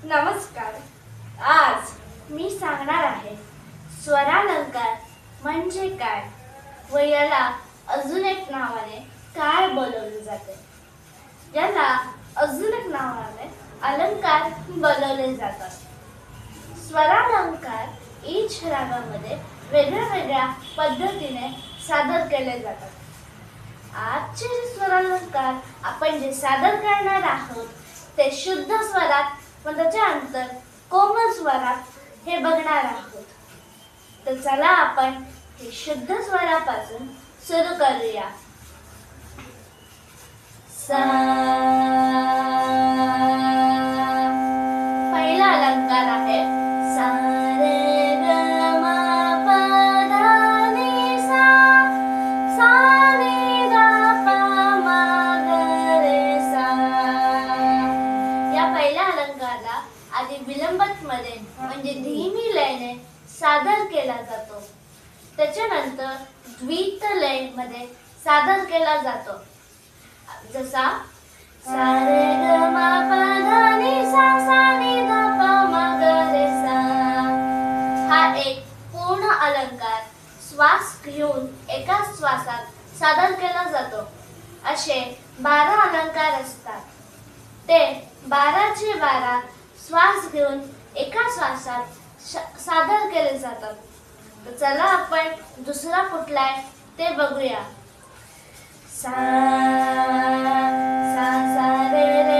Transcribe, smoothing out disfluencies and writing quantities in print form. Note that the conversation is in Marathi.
नमस्कार. आज मी सांगणार आहे स्वरालंकार म्हणजे काय व याला अजून एक नावाने काय बोलवले जाते. याला अजून एक नावाने अलंकार बोलवले जातात. स्वरालंकार ईच रागामध्ये वेगळ्या पद्धतीने सादर केले जातात. आजचे जे स्वरालंकार आपण जे सादर करणार आहोत ते शुद्ध स्वरात व त्याच्यानंतर कोमल स्वरात हे बघणार आहोत. तर चला आपण हे शुद्ध स्वरापासून सुरू करूया. सा पहिला अलंकार आहे सा रे ग म प ध नि सा. सा नि ध प म ग रे सा. या पहिल्या अलंकाराला आधी विलंबत मध्ये म्हणजे धीमी लयने सादर केला जातो. त्याच्यानंतर द्वित लय मध्ये सादर केला जातो. जसा सा रे ग म प ध नि सा. सा नि ध प म ग रे सा. हा एक पूर्ण अलंकार श्वास घेऊन एका श्वासात सादर केला जातो. असे 12 अलंकार असतात. ते 12चे 12 श्वास घेऊन एका श्वासात सादर केले जातात. तर चला आपण दुसरा कुठला आहे ते बघूया. सा सा सा रे रे